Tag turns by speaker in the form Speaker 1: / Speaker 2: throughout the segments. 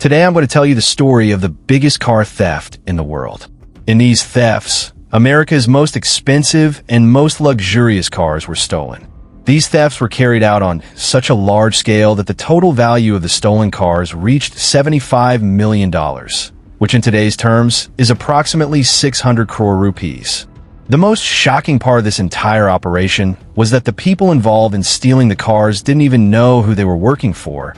Speaker 1: Today I'm going to tell you the story of the biggest car theft in the world. In these thefts, America's most expensive and most luxurious cars were stolen. These thefts were carried out on such a large scale that the total value of the stolen cars reached $75 million, which in today's terms is approximately 600 crore rupees. The most shocking part of this entire operation was that the people involved in stealing the cars didn't even know who they were working for,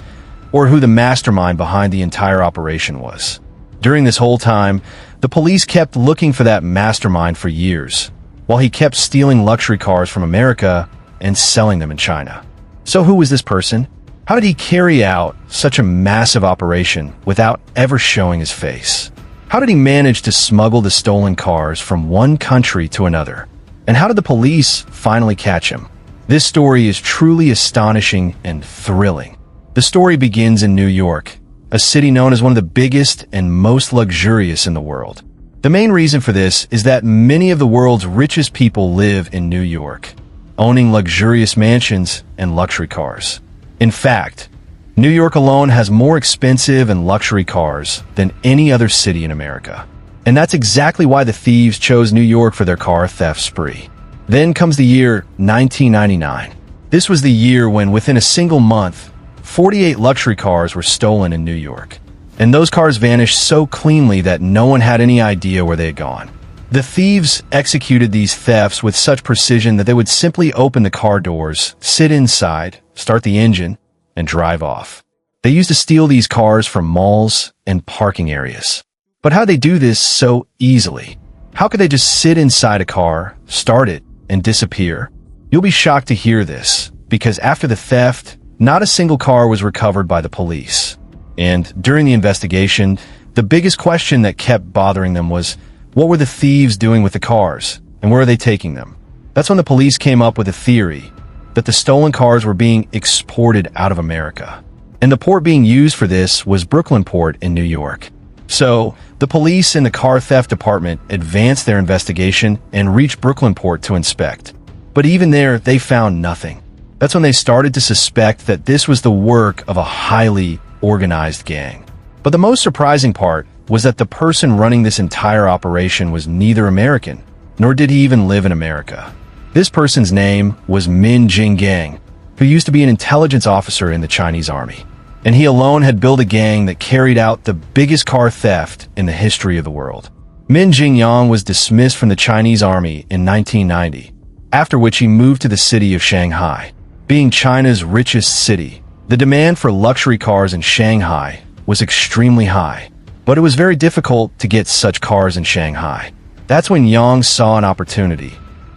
Speaker 1: or who the mastermind behind the entire operation was. During this whole time, the police kept looking for that mastermind for years, while he kept stealing luxury cars from America and selling them in China. So who was this person? How did he carry out such a massive operation without ever showing his face? How did he manage to smuggle the stolen cars from one country to another? And how did the police finally catch him? This story is truly astonishing and thrilling. The story begins in New York, a city known as one of the biggest and most luxurious in the world. The main reason for this is that many of the world's richest people live in New York, owning luxurious mansions and luxury cars. In fact, New York alone has more expensive and luxury cars than any other city in America. And that's exactly why the thieves chose New York for their car theft spree. Then comes the year 1999. This was the year when, within a single month, 48 luxury cars were stolen in New York. And those cars vanished so cleanly that no one had any idea where they had gone. The thieves executed these thefts with such precision that they would simply open the car doors, sit inside, start the engine, and drive off. They used to steal these cars from malls and parking areas. But how'd they do this so easily? How could they just sit inside a car, start it, and disappear? You'll be shocked to hear this, because after the theft, not a single car was recovered by the police. And during the investigation, the biggest question that kept bothering them was, what were the thieves doing with the cars, and where are they taking them? That's when the police came up with a theory that the stolen cars were being exported out of America. And the port being used for this was Brooklyn Port in New York. So, the police and the car theft department advanced their investigation and reached Brooklyn Port to inspect. But even there, they found nothing. That's when they started to suspect that this was the work of a highly organized gang. But the most surprising part was that the person running this entire operation was neither American, nor did he even live in America. This person's name was Min Jing, who used to be an intelligence officer in the Chinese army. And he alone had built a gang that carried out the biggest car theft in the history of the world. Min Jingyang was dismissed from the Chinese army in 1990, after which he moved to the city of Shanghai. Being China's richest city, the demand for luxury cars in Shanghai was extremely high, but it was very difficult to get such cars in Shanghai. That's when Yang saw an opportunity,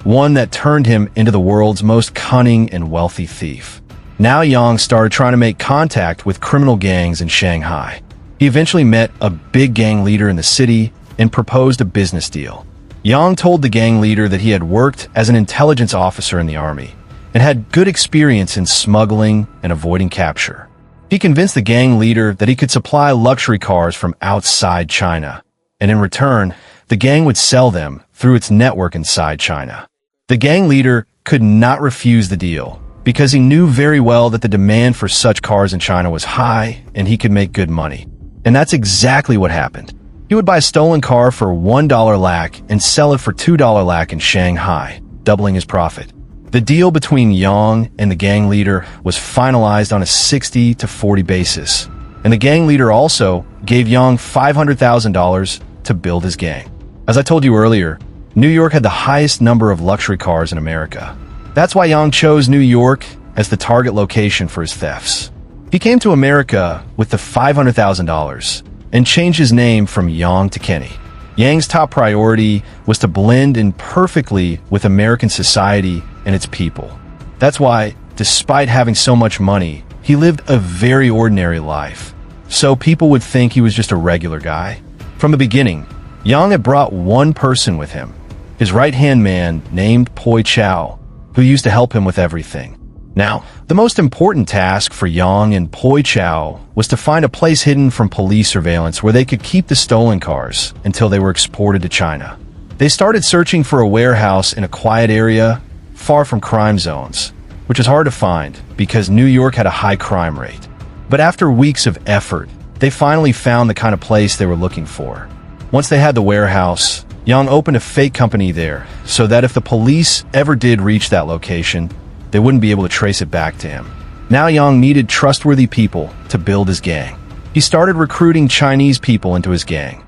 Speaker 1: one that turned him into the world's most cunning and wealthy thief. Now Yang started trying to make contact with criminal gangs in Shanghai. He eventually met a big gang leader in the city and proposed a business deal. Yang told the gang leader that he had worked as an intelligence officer in the army and had good experience in smuggling and avoiding capture. He convinced the gang leader that he could supply luxury cars from outside China, and in return, the gang would sell them through its network inside China. The gang leader could not refuse the deal because he knew very well that the demand for such cars in China was high and he could make good money. And that's exactly what happened. He would buy a stolen car for $1 lakh and sell it for $2 lakh in Shanghai, doubling his profit. The deal between Yang and the gang leader was finalized on a 60-40 basis, and the gang leader also gave Yang $500,000 to build his gang. As I told you earlier, New York had the highest number of luxury cars in America. That's why Yang chose New York as the target location for his thefts. He came to America with the $500,000 and changed his name from Yang to Kenny. Yang's top priority was to blend in perfectly with American society and its people. That's why, despite having so much money, he lived a very ordinary life, so people would think he was just a regular guy. From the beginning, Yang had brought one person with him, his right-hand man named Poi Chow, who used to help him with everything. Now, the most important task for Yang and Poi Chow was to find a place hidden from police surveillance where they could keep the stolen cars until they were exported to China. They started searching for a warehouse in a quiet area, far from crime zones, which is hard to find because New York had a high crime rate. But after weeks of effort, They finally found the kind of place they were looking for. Once they had the warehouse, Yang opened a fake company there so that if the police ever did reach that location, they wouldn't be able to trace it back to him. Now Yang needed trustworthy people to build his gang. He started recruiting Chinese people into his gang.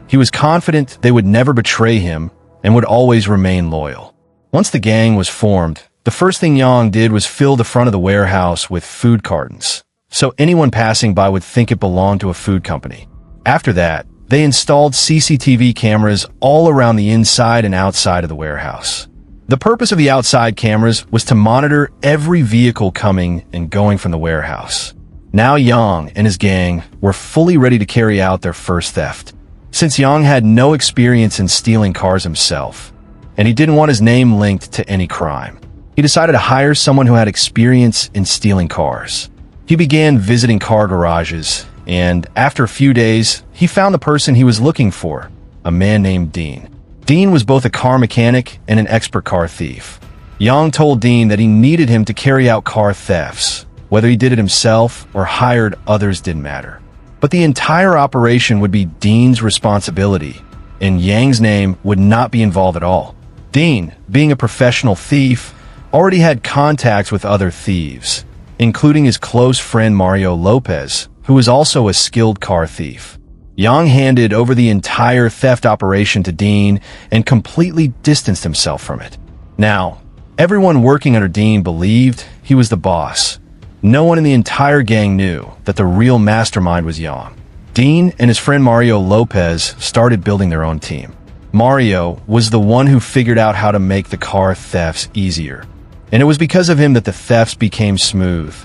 Speaker 1: He was confident they would never betray him and would always remain loyal. Once the gang was formed, the first thing Yang did was fill the front of the warehouse with food cartons, so anyone passing by would think it belonged to a food company. After that, they installed CCTV cameras all around the inside and outside of the warehouse. The purpose of the outside cameras was to monitor every vehicle coming and going from the warehouse. Now Yang and his gang were fully ready to carry out their first theft. Since Yang had no experience in stealing cars himself, and he didn't want his name linked to any crime, he decided to hire someone who had experience in stealing cars. He began visiting car garages, and after a few days, he found the person he was looking for, a man named Dean. Dean was both a car mechanic and an expert car thief. Yang told Dean that he needed him to carry out car thefts. Whether he did it himself or hired others didn't matter. But the entire operation would be Dean's responsibility, and Yang's name would not be involved at all. Dean, being a professional thief, already had contacts with other thieves, including his close friend Mario Lopez, who was also a skilled car thief. Yang handed over the entire theft operation to Dean and completely distanced himself from it. Now, everyone working under Dean believed he was the boss. No one in the entire gang knew that the real mastermind was Yang. Dean and his friend Mario Lopez started building their own team. Mario was the one who figured out how to make the car thefts easier, and it was because of him that the thefts became smooth.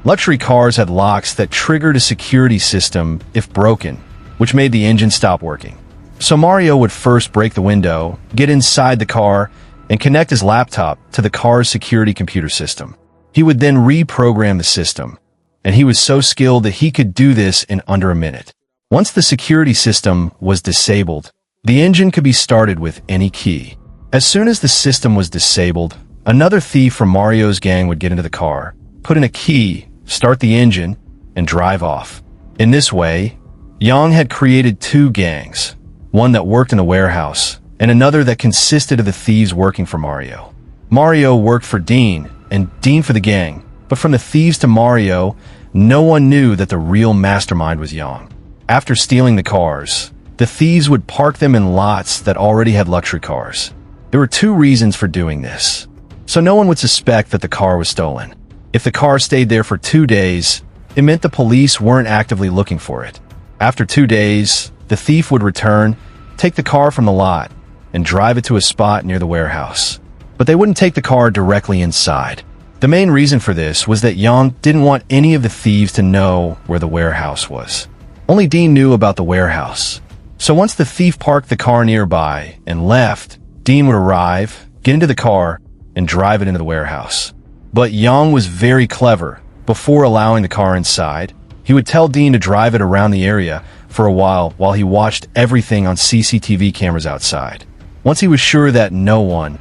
Speaker 1: Luxury cars had locks that triggered a security system if broken, which made the engine stop working. So Mario would first break the window, get inside the car, and connect his laptop to the car's security computer system. He would then reprogram the system, and he was so skilled that he could do this in under a minute. Once the security system was disabled, the engine could be started with any key. As soon as the system was disabled, another thief from Mario's gang would get into the car, put in a key, start the engine, and drive off. In this way, Yang had created two gangs, one that worked in the warehouse, and another that consisted of the thieves working for Mario. Mario worked for Dean, and Dean for the gang, but from the thieves to Mario, no one knew that the real mastermind was Yang. After stealing the cars, the thieves would park them in lots that already had luxury cars. There were two reasons for doing this, so no one would suspect that the car was stolen. If the car stayed there for 2 days, it meant the police weren't actively looking for it. After 2 days, the thief would return, take the car from the lot, and drive it to a spot near the warehouse. But they wouldn't take the car directly inside. The main reason for this was that Yang didn't want any of the thieves to know where the warehouse was. Only Dean knew about the warehouse. So once the thief parked the car nearby and left, Dean would arrive, get into the car, and drive it into the warehouse. But Yang was very clever. Before allowing the car inside, he would tell Dean to drive it around the area for a while he watched everything on CCTV cameras outside. Once he was sure that no one,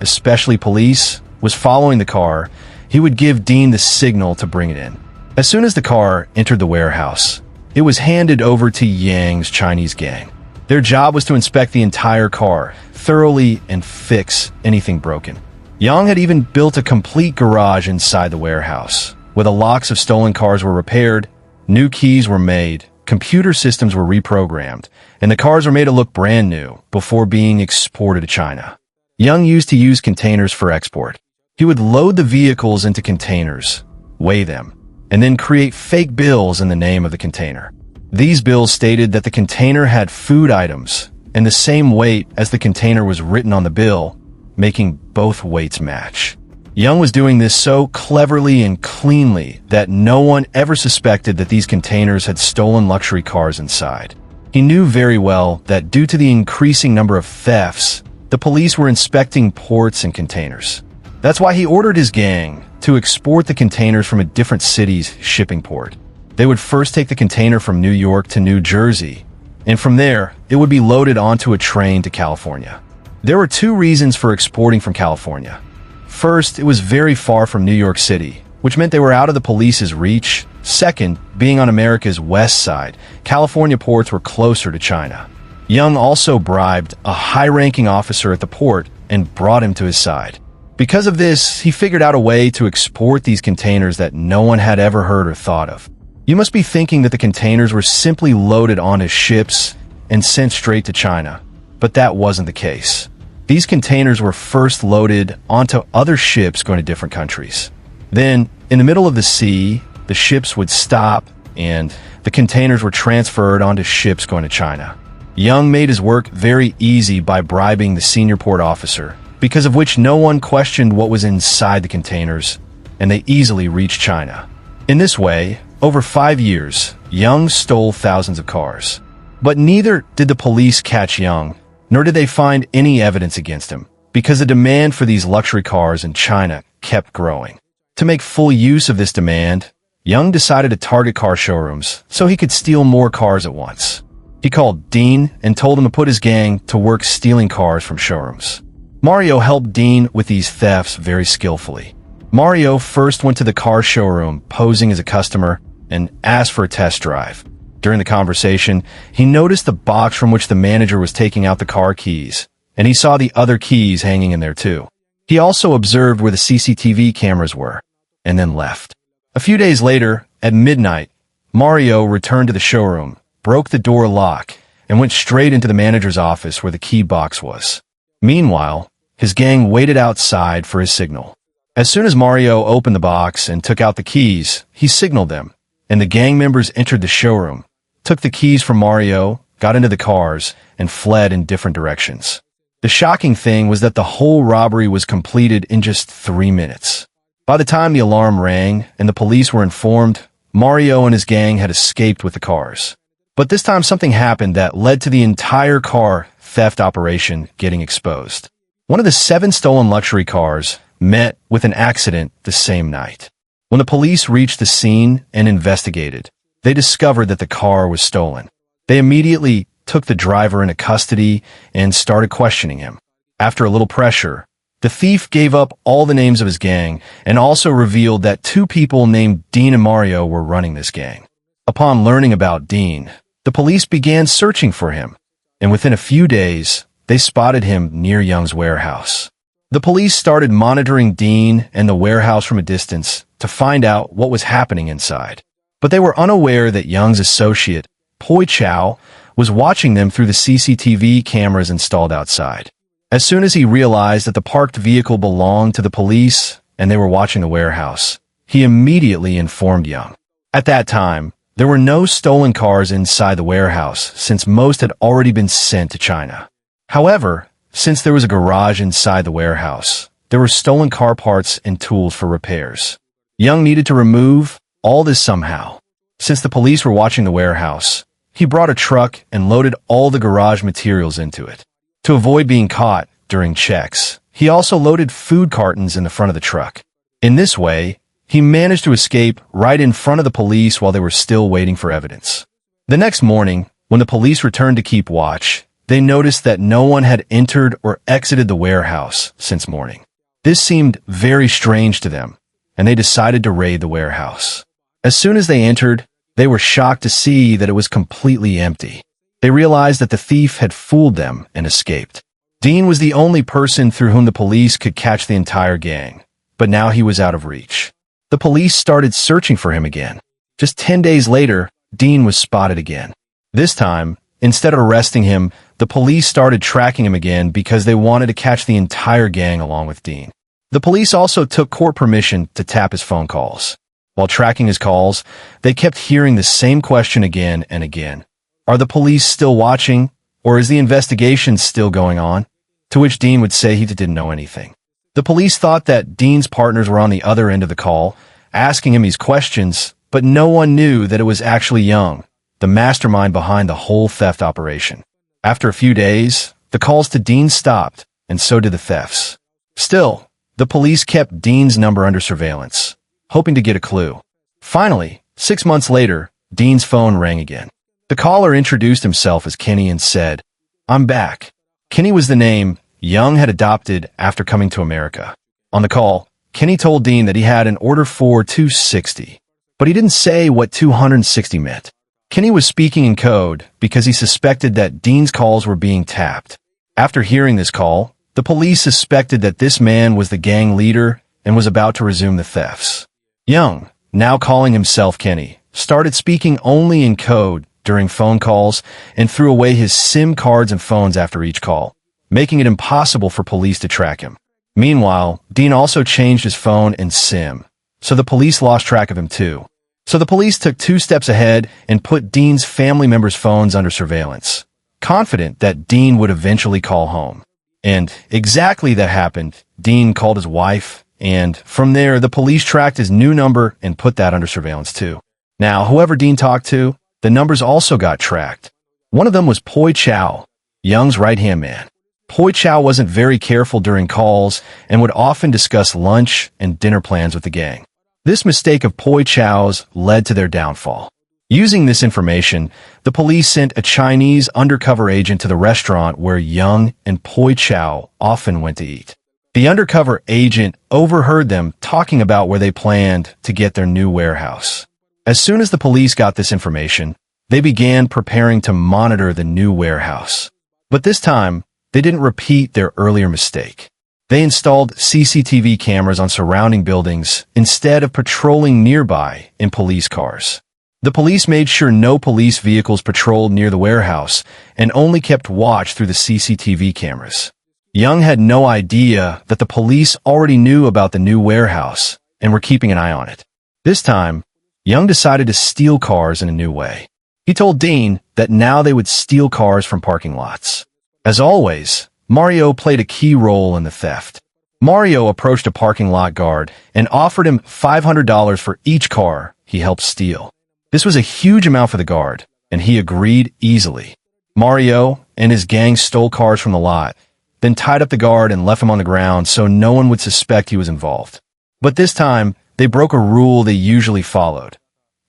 Speaker 1: especially police, was following the car, he would give Dean the signal to bring it in. As soon as the car entered the warehouse, it was handed over to Yang's Chinese gang. Their job was to inspect the entire car thoroughly and fix anything broken. Yang had even built a complete garage inside the warehouse, where the locks of stolen cars were repaired, new keys were made, computer systems were reprogrammed, and the cars were made to look brand new before being exported to China. Yang used to use containers for export. He would load the vehicles into containers, weigh them, and then create fake bills in the name of the container. These bills stated that the container had food items and the same weight as the container was written on the bill, making both weights match. Yang was doing this so cleverly and cleanly that no one ever suspected that these containers had stolen luxury cars inside. He knew very well that due to the increasing number of thefts, the police were inspecting ports and containers. That's why he ordered his gang to export the containers from a different city's shipping port. They would first take the container from New York to New Jersey, and from there, it would be loaded onto a train to California. There were two reasons for exporting from California. First, it was very far from New York City, which meant they were out of the police's reach, Second, being on America's west side, California ports were closer to China. Young also bribed a high-ranking officer at the port and brought him to his side. Because of this, he figured out a way to export these containers that no one had ever heard or thought of. You must be thinking that the containers were simply loaded onto ships and sent straight to China, but that wasn't the case. These containers were first loaded onto other ships going to different countries. Then, in the middle of the sea, the ships would stop and the containers were transferred onto ships going to China. Young made his work very easy by bribing the senior port officer, because of which no one questioned what was inside the containers, and they easily reached China. In this way, over 5 years, Young stole thousands of cars. But neither did the police catch Young, nor did they find any evidence against him, because the demand for these luxury cars in China kept growing. To make full use of this demand, Young decided to target car showrooms so he could steal more cars at once. He called Dean and told him to put his gang to work stealing cars from showrooms. Mario helped Dean with these thefts very skillfully. Mario first went to the car showroom posing as a customer and asked for a test drive. During the conversation, he noticed the box from which the manager was taking out the car keys, and he saw the other keys hanging in there too. He also observed where the CCTV cameras were, and then left. A few days later, at midnight, Mario returned to the showroom, broke the door lock, and went straight into the manager's office where the key box was. Meanwhile, his gang waited outside for his signal. As soon as Mario opened the box and took out the keys, he signaled them, and the gang members entered the showroom, took the keys from Mario, got into the cars, and fled in different directions. The shocking thing was that the whole robbery was completed in just 3 minutes. By the time the alarm rang and the police were informed, Mario and his gang had escaped with the cars. But this time something happened that led to the entire car theft operation getting exposed. One of the 7 stolen luxury cars met with an accident the same night. When the police reached the scene and investigated, they discovered that the car was stolen. They immediately took the driver into custody and started questioning him. After a little pressure, the thief gave up all the names of his gang and also revealed that 2 people named Dean and Mario were running this gang. Upon learning about Dean, the police began searching for him, and within a few days, they spotted him near Young's warehouse. The police started monitoring Dean and the warehouse from a distance to find out what was happening inside. But they were unaware that Young's associate, Poi Chow, was watching them through the CCTV cameras installed outside. As soon as he realized that the parked vehicle belonged to the police and they were watching the warehouse, he immediately informed Young. At that time, there were no stolen cars inside the warehouse since most had already been sent to China. However, since there was a garage inside the warehouse, there were stolen car parts and tools for repairs. Young needed to remove all this somehow. Since the police were watching the warehouse, he brought a truck and loaded all the garage materials into it. To avoid being caught during checks, he also loaded food cartons in the front of the truck. In this way, he managed to escape right in front of the police while they were still waiting for evidence. The next morning, when the police returned to keep watch, they noticed that no one had entered or exited the warehouse since morning. This seemed very strange to them, and they decided to raid the warehouse. As soon as they entered, they were shocked to see that it was completely empty. They realized that the thief had fooled them and escaped. Dean was the only person through whom the police could catch the entire gang, but now he was out of reach. The police started searching for him again. Just 10 days later, Dean was spotted again. This time, instead of arresting him, the police started tracking him again because they wanted to catch the entire gang along with Dean. The police also took court permission to tap his phone calls. While tracking his calls, they kept hearing the same question again and again. Are the police still watching, or is the investigation still going on? To which Dean would say he didn't know anything. The police thought that Dean's partners were on the other end of the call, asking him these questions, but no one knew that it was actually Young, the mastermind behind the whole theft operation. After a few days, the calls to Dean stopped, and so did the thefts. Still, the police kept Dean's number under surveillance, hoping to get a clue. Finally, 6 months later, Dean's phone rang again. The caller introduced himself as Kenny and said, "I'm back." Kenny was the name Young had adopted after coming to America. On the call, Kenny told Dean that he had an order for 260. but he didn't say what 260 meant. Kenny was speaking in code because he suspected that Dean's calls were being tapped. After hearing this call, the police suspected that this man was the gang leader and was about to resume the thefts. Young, now calling himself Kenny, started speaking only in code during phone calls and threw away his SIM cards and phones after each call, making it impossible for police to track him. Meanwhile, Dean also changed his phone and SIM, so the police lost track of him too. So the police took 2 steps ahead and put Dean's family members' phones under surveillance, confident that Dean would eventually call home. And exactly that happened. Dean called his wife, and from there, the police tracked his new number and put that under surveillance too. Now, whoever Dean talked to, the numbers also got tracked. One of them was Poi Chow, Young's right-hand man. Poi Chow wasn't very careful during calls and would often discuss lunch and dinner plans with the gang. This mistake of Poi Chow's led to their downfall. Using this information, the police sent a Chinese undercover agent to the restaurant where Young and Poi Chow often went to eat. The undercover agent overheard them talking about where they planned to get their new warehouse. As soon as the police got this information, they began preparing to monitor the new warehouse. But this time, they didn't repeat their earlier mistake. They installed CCTV cameras on surrounding buildings instead of patrolling nearby in police cars. The police made sure no police vehicles patrolled near the warehouse and only kept watch through the CCTV cameras. Young had no idea that the police already knew about the new warehouse and were keeping an eye on it. This time, Young decided to steal cars in a new way. He told Dean that now they would steal cars from parking lots. As always, Mario played a key role in the theft. Mario approached a parking lot guard and offered him $500 for each car he helped steal. This was a huge amount for the guard, and he agreed easily. Mario and his gang stole cars from the lot, then tied up the guard and left him on the ground so no one would suspect he was involved. But this time, they broke a rule they usually followed.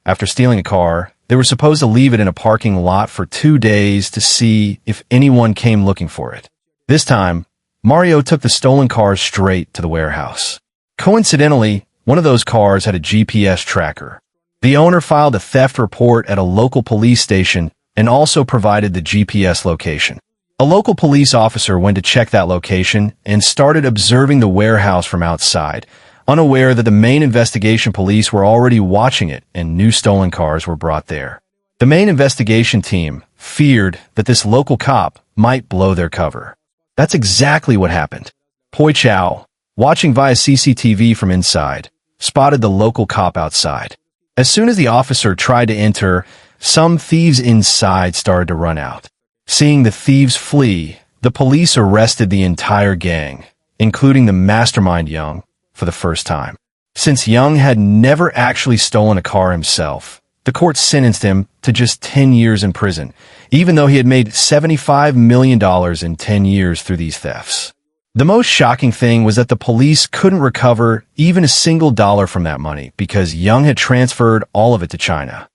Speaker 1: After stealing a car, they were supposed to leave it in a parking lot for 2 days to see if anyone came looking for it. This time, Mario took the stolen cars straight to the warehouse. Coincidentally, one of those cars had a GPS tracker. The owner filed a theft report at a local police station and also provided the GPS location. A local police officer went to check that location and started observing the warehouse from outside, unaware that the main investigation police were already watching it and new stolen cars were brought there. The main investigation team feared that this local cop might blow their cover. That's exactly what happened. Poi Chow, watching via CCTV from inside, spotted the local cop outside. As soon as the officer tried to enter, some thieves inside started to run out. Seeing the thieves flee, the police arrested the entire gang, including the mastermind Young, for the first time. Since Young had never actually stolen a car himself, the court sentenced him to just 10 years in prison, even though he had made $75 million in 10 years through these thefts. The most shocking thing was that the police couldn't recover even a single dollar from that money because Young had transferred all of it to China.